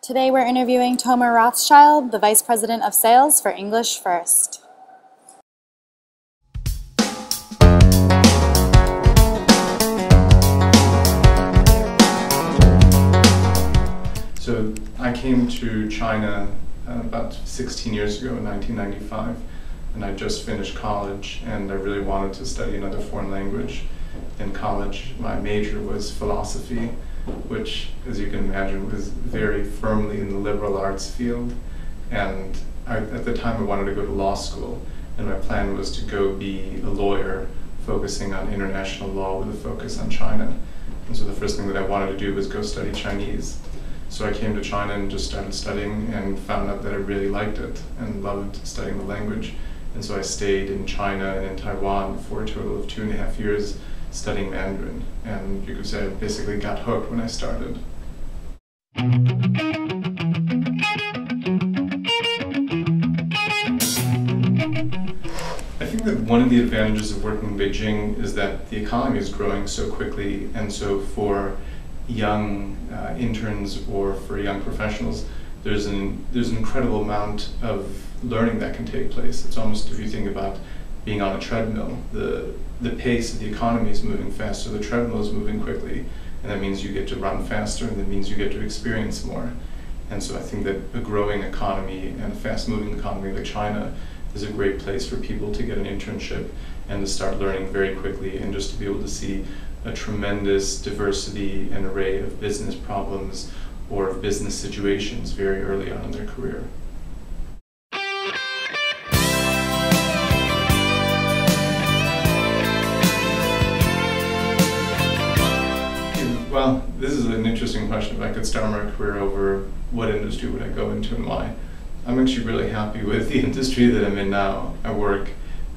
Today we're interviewing Tomer Rothschild, the Vice President of Sales for English First. So I came to China about 16 years ago in 1995, and I just finished college, and I really wanted to study another foreign language. In college, my major was philosophy, which, as you can imagine, was very firmly in the liberal arts field. And at the time, I wanted to go to law school, and my plan was to go be a lawyer focusing on international law with a focus on China. And so the first thing that I wanted to do was go study Chinese. So I came to China and just started studying and found out that I really liked it and loved studying the language. And so I stayed in China and in Taiwan for a total of 2.5 years studying Mandarin. And you could say I basically got hooked when I started. I think that one of the advantages of working in Beijing is that the economy is growing so quickly, and so for young interns or for young professionals, there's an incredible amount of learning that can take place. It's almost, if you think about being on a treadmill, the pace of the economy is moving fast, so the treadmill is moving quickly, and that means you get to run faster, and that means you get to experience more. And so I think that a growing economy and a fast-moving economy like China is a great place for people to get an internship and to start learning very quickly, and just to be able to see a tremendous diversity and array of business problems or of business situations very early on in their career. Well, this is an interesting question. If I could start my career over, what industry would I go into and why? I'm actually really happy with the industry that I'm in now. I work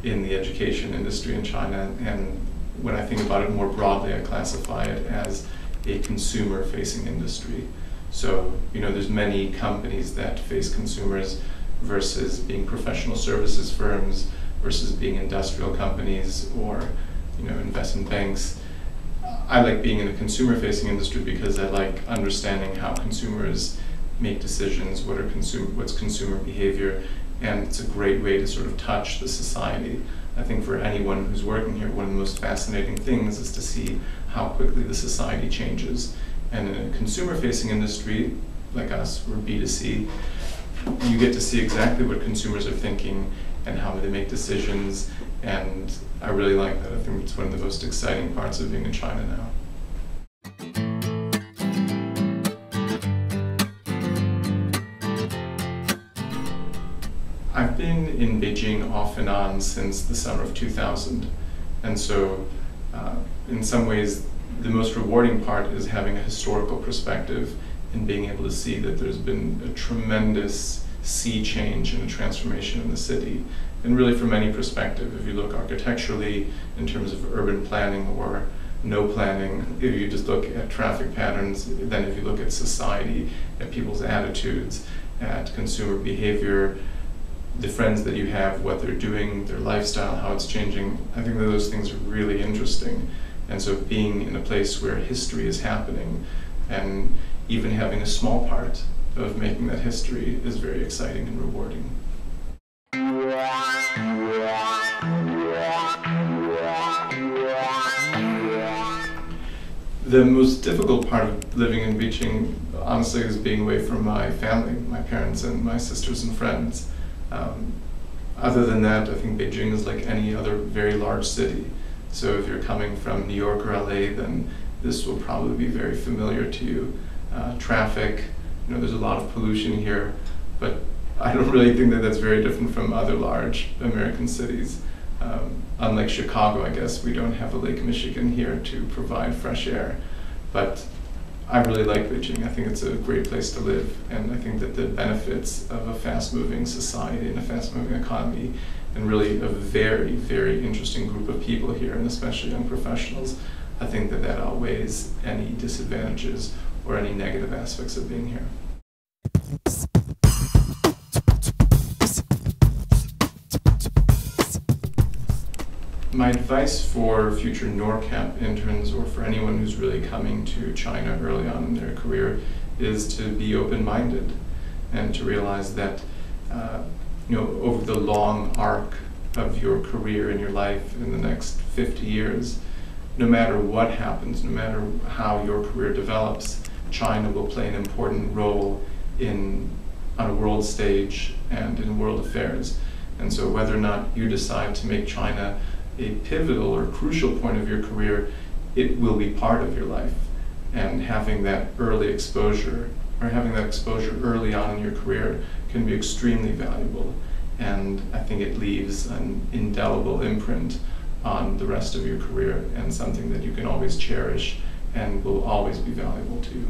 in the education industry in China, and when I think about it more broadly, I classify it as a consumer-facing industry. So, there's many companies that face consumers versus being professional services firms versus being industrial companies or, investment banks. I like being in a consumer-facing industry because I like understanding how consumers make decisions, what's consumer behavior, and it's a great way to sort of touch the society. I think for anyone who's working here, one of the most fascinating things is to see how quickly the society changes. And in a consumer-facing industry, like us, we're B2C, you get to see exactly what consumers are thinking and how they make decisions, and I really like that. I think it's one of the most exciting parts of being in China now. I've been in Beijing off and on since the summer of 2000, and so in some ways the most rewarding part is having a historical perspective and being able to see that there's been a tremendous sea change and a transformation in the city. And really from any perspective, if you look architecturally in terms of urban planning or no planning, if you just look at traffic patterns, then if you look at society, at people's attitudes, at consumer behavior, the friends that you have, what they're doing, their lifestyle, how it's changing, I think that those things are really interesting. And so being in a place where history is happening and even having a small part of making that history is very exciting and rewarding. The most difficult part of living in Beijing, honestly, is being away from my family, my parents and my sisters and friends. Other than that, I think Beijing is like any other very large city. So if you're coming from New York or LA, then this will probably be very familiar to you. Traffic, there's a lot of pollution here, but I don't really think that that's very different from other large American cities. Unlike Chicago, I guess, we don't have a Lake Michigan here to provide fresh air. But I really like Beijing. I think it's a great place to live, and I think that the benefits of a fast-moving society and a fast-moving economy, and really a very, very interesting group of people here, and especially young professionals, I think that that outweighs any disadvantages or any negative aspects of being here. My advice for future NorCap interns, or for anyone who's really coming to China early on in their career, is to be open-minded and to realize that over the long arc of your career and your life in the next 50 years, no matter what happens, no matter how your career develops, China will play an important role on a world stage and in world affairs. And so whether or not you decide to make China a pivotal or crucial point of your career, it will be part of your life. And having that early exposure, or having that exposure early on in your career, can be extremely valuable. And I think it leaves an indelible imprint on the rest of your career, and something that you can always cherish and will always be valuable to you.